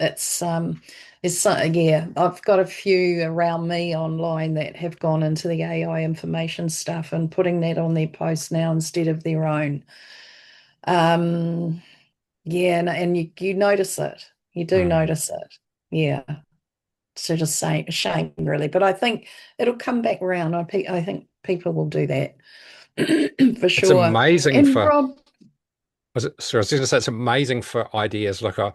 so, yeah. I've got a few around me online that have gone into the AI information stuff and putting that on their posts now instead of their own. Um, yeah, and you notice it. You do Mm. notice it. Yeah. So just say a shame really, but I think it'll come back around. I think people will do that for It's sure. amazing And for, Rob, sorry, I was just going to say it's amazing for ideas. Like I'm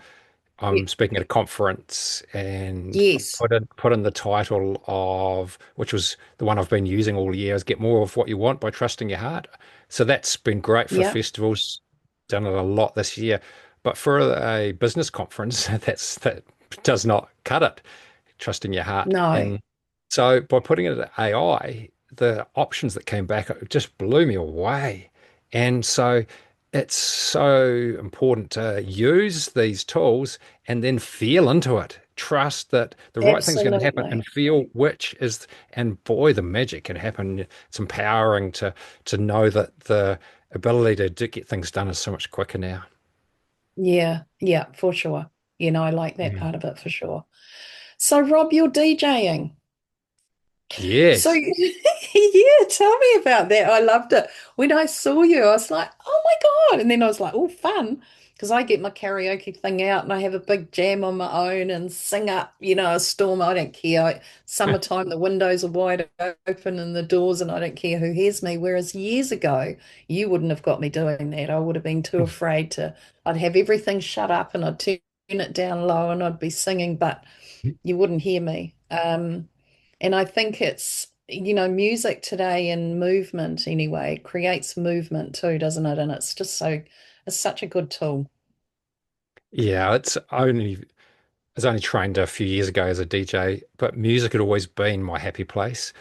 yeah, speaking at a conference and yes, put in the title of which was the one I've been using all year is get more of what you want by trusting your heart. So that's been great for yeah, festivals. Done it a lot this year, but for a business conference, that does not cut it. Trusting your heart, no, and so by putting it at AI, the options that came back just blew me away. And so it's so important to use these tools and then feel into it. Trust that the right thing's going to happen and absolutely. feel which is, and boy, the magic can happen. It's empowering to know that the ability to get things done is so much quicker now. Yeah, yeah, for sure. I like that Mm. part of it for sure. So, Rob, you're DJing. So, Yes. yeah, tell me about that. I loved it. When I saw you, I was like, oh my God. And then I was like, oh, fun. Because I get my karaoke thing out and I have a big jam on my own and sing up, a storm. I don't care. Summertime, the windows are wide open and the doors, and I don't care who hears me. Whereas years ago, you wouldn't have got me doing that. I would have been too afraid to, I'd have everything shut up and I'd turn it down low and I'd be singing, but you wouldn't hear me. And I think music today and movement anyway creates movement too, doesn't it? And it's such a good tool. Yeah, I was only trained a few years ago as a DJ, but music had always been my happy place.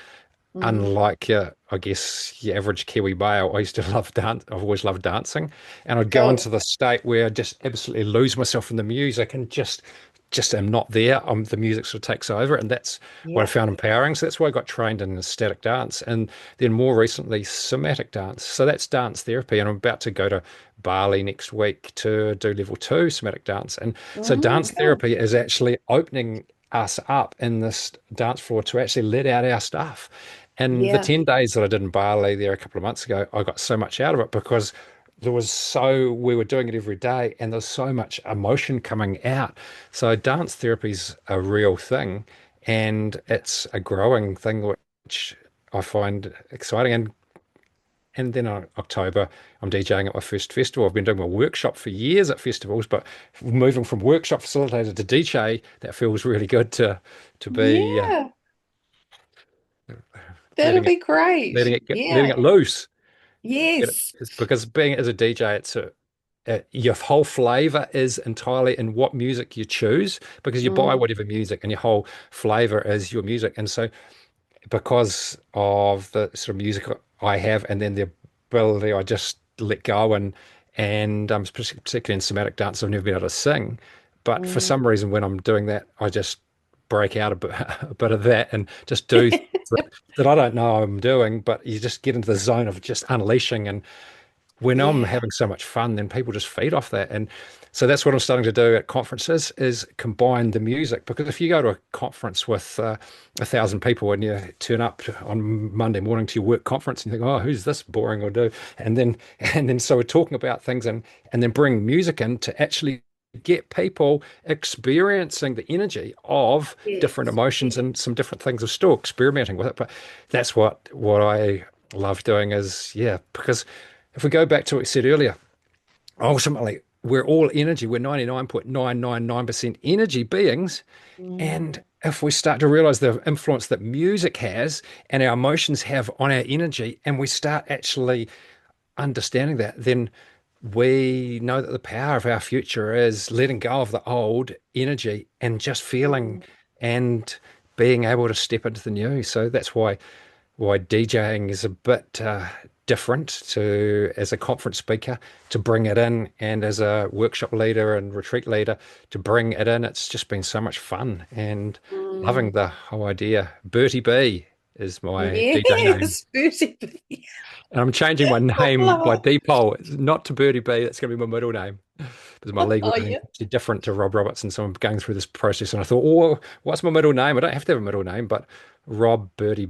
Mm. Unlike I guess your average Kiwi male, I used to love dance. I've always loved dancing, and I'd go into Cool. the state where I just absolutely lose myself in the music and just am not there. The music sort of takes over, and that's what I Yeah. found empowering. So that's why I got trained in static dance, and then more recently somatic dance. So that's dance therapy, and I'm about to go to Bali next week to do level two somatic dance. And so dance Cool. therapy is actually opening us up in this dance floor to actually let out our stuff. And the Yeah. 10 days that I did in Bali there a couple of months ago, I got so much out of it because we were doing it every day and there's so much emotion coming out. So dance therapy's a real thing and it's a growing thing, which I find exciting. And then on October, I'm DJing at my first festival. I've been doing my workshop for years at festivals, but moving from workshop facilitator to DJ, that feels really good to be Yeah. That'll letting it be great. letting Yeah. it loose. Yes. It's because being as a DJ, your whole flavor is entirely in what music you choose because you buy Mm, whatever music and your whole flavor is your music. And so because of the sort of music I have and then the ability I just let go and particularly in somatic dance, I've never been able to sing. But for mm. some reason, when I'm doing that, I just break out a bit of that and just do things that I don't know I'm doing, but you just get into the zone of just unleashing. And when I'm Yeah. having so much fun, then people just feed off that. And so that's what I'm starting to do at conferences is combine the music. Because if you go to a conference with 1,000 people and you turn up on Monday morning to your work conference and you think, oh, who's this boring or do? And then so we're talking about things and then bring music in to actually get people experiencing the energy of different Yes. emotions and some different things. Of still experimenting with it. But that's what I love doing is, yeah, because if we go back to what we said earlier, ultimately, we're all energy. We're 99.999% energy beings. Mm, And if we start to realize the influence that music has and our emotions have on our energy, and we start actually understanding that, then we know that the power of our future is letting go of the old energy and just feeling mm. and being able to step into the new. So that's why DJing is a bit different to as a conference speaker to bring it in, and as a workshop leader and retreat leader to bring it in. It's just been so much fun and loving Mm. the whole idea. Bertie B is my DJ name. Yes, Bertie B. And I'm changing my I name love by it. default. It's not to Bertie B. That's going to be my middle name because my legal Oh, name yeah. is actually different to Rob Robertson. So I'm going through this process, and I thought, oh, what's my middle name? I don't have to have a middle name, but Rob Bertie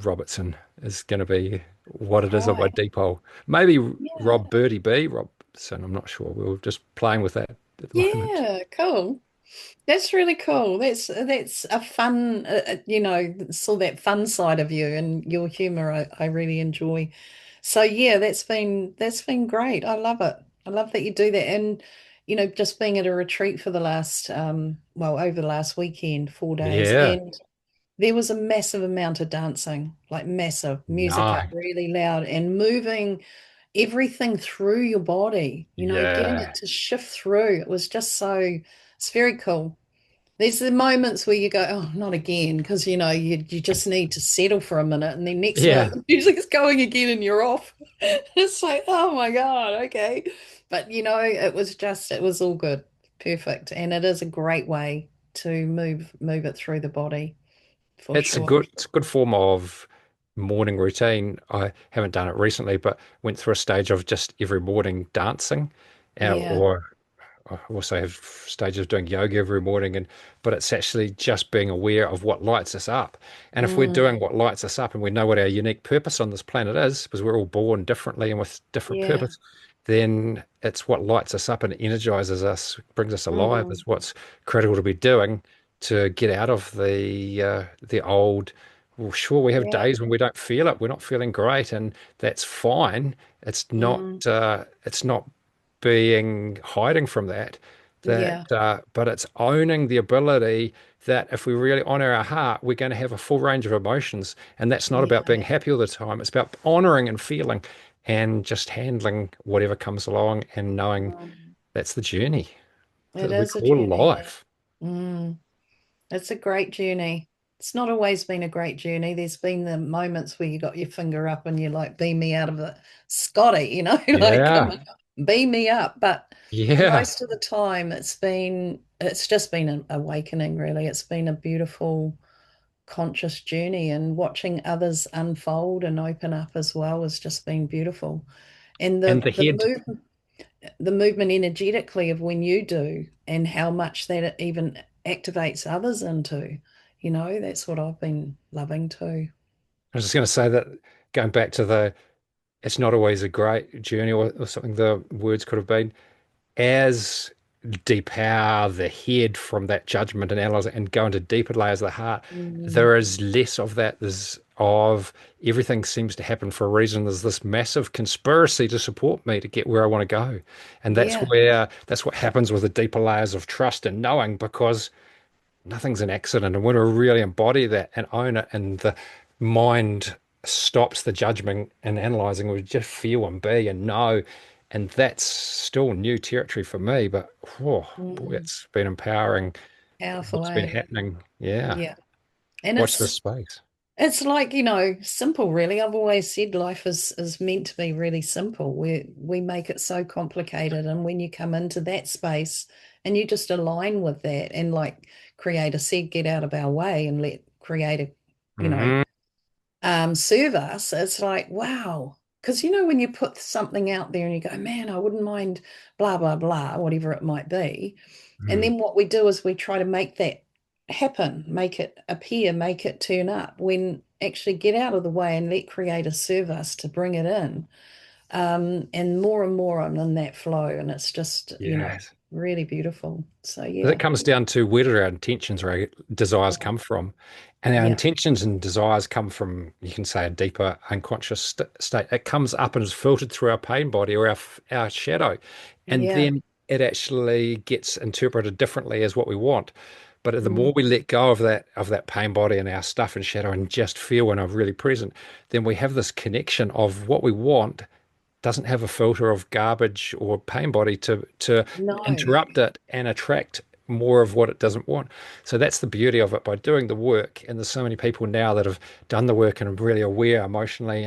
Robertson is going to be what it is on my Right. default. Maybe Yeah. Rob Bertie B Robertson. I'm not sure. We are just playing with that at the moment. Yeah, cool. That's really cool. That's a fun, saw that fun side of you and your humor. I really enjoy. So yeah, that's been great. I love it. I love that you do that, and just being at a retreat for the last over the last weekend, 4 days, Yeah. and there was a massive amount of dancing, like massive music No. up really loud and moving everything through your body. Getting Yeah. it to shift through. It was just so. It's very cool. There's the moments where you go, oh, not again, because you just need to settle for a minute, and then next minute Yeah. the music's going again, and you're off. It's like, oh my God, okay. But it was all good, perfect, and it is a great way to move it through the body for sure. It's a good form of morning routine. I haven't done it recently, but went through a stage of just every morning dancing, Yeah. or I also have stages of doing yoga every morning, and but it's actually just being aware of what lights us up. And if we're Mm, doing what lights us up, and we know what our unique purpose on this planet is, because we're all born differently and with different yeah. purpose, then it's what lights us up and energizes us, brings us alive, Mm, is what's critical to be doing to get out of the old. Well, sure, we have yeah. days when we don't feel it. We're not feeling great, and that's fine. Mm, It's not being hiding from that. yeah. But it's owning the ability that if we really honor our heart, we're going to have a full range of emotions, and that's not about Yeah. being happy all the time. It's about honoring and feeling, and just handling whatever comes along, and knowing Mm. that's the journey It that we is a call journey. life. Mm. It's a great journey. It's not always been a great journey. There's been the moments where you got your finger up and you're like, beam me out of the Scotty, like, come Yeah, on, beam me up. But yeah. most of the time it's just been an awakening, really. It's been a beautiful, conscious journey, and watching others unfold and open up as well has just been beautiful. And And the the the head. move the movement energetically of when you do and how much that it even activates others into, that's what I've been loving too. I was just going to say that going back to it's not always a great journey, or something the words could have been. As depower the head from that judgment and analyze it and go into deeper layers of the heart, Mm, there is less of that. There's of everything seems to happen for a reason. There's this massive conspiracy to support me to get where I want to go. And yeah, that's what happens with the deeper layers of trust and knowing, because nothing's an accident. And when we really embody that and own it, and the mind stops the judgment and analyzing, we just feel and be and know. And that's still new territory for me. But oh, boy, mm, it's been empowering powerful, what's been eh? happening. Yeah. Yeah. And Watch this it's space. it's like, simple really. I've always said life is meant to be really simple. We make it so complicated. And when you come into that space and you just align with that and like Creator said, get out of our way and let Creator, you know, Hmm. serve us, it's like, wow. Because when you put something out there and you go, man, I wouldn't mind blah, blah, blah, whatever it might be. And Hmm. then what we do is we try to make that happen, make it appear, make it turn up, when actually get out of the way and let Creator serve us to bring it in. And more I'm in that flow. And it's just, Yes. really beautiful. So It yeah, comes down to where do our intentions or our desires yeah, come from? And our yeah, intentions and desires come from, you can say, a deeper unconscious state. It comes up and is filtered through our pain body or our shadow. And yeah. then it actually gets interpreted differently as what we want. But the Mm, more we let go of that pain body and our stuff and shadow and just feel when I'm really present, then we have this connection of what we want doesn't have a filter of garbage or pain body to no, interrupt it and attract. more of what it doesn't want. So that's the beauty of it by doing the work. And there's so many people now that have done the work and are really aware emotionally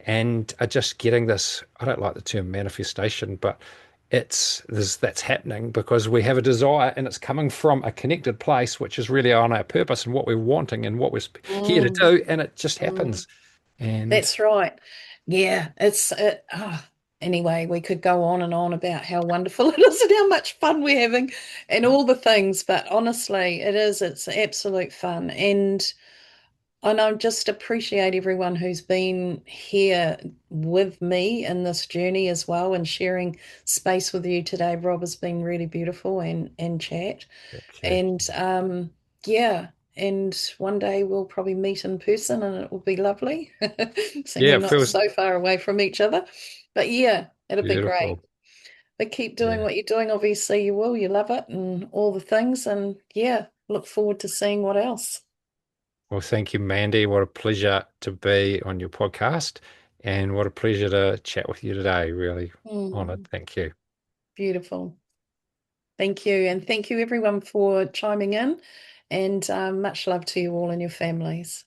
and are just getting this. I don't like the term manifestation, but it's there's that's happening because we have a desire and it's coming from a connected place, which is really on our purpose and what we're wanting and what we're here to Mm, do, and it just mm. happens. And That's right. Yeah, anyway, we could go on and on about how wonderful it is and how much fun we're having and all the things, but honestly, it's absolute fun. And I just appreciate everyone who's been here with me in this journey as well and sharing space with you today. Rob, has been really beautiful and chat. thank you. And yeah, and one day we'll probably meet in person and it will be lovely. So Yeah, we're it not feels so far away from each other. But yeah, it'll be great. beautiful. But keep doing Yeah. what you're doing. Obviously, you will. You love it and all the things. And yeah, look forward to seeing what else. Well, thank you, Mandy. What a pleasure to be on your podcast, and what a pleasure to chat with you today. Really honored. Mm, Thank you. beautiful. Thank you. And thank you, everyone, for chiming in. And much love to you all and your families.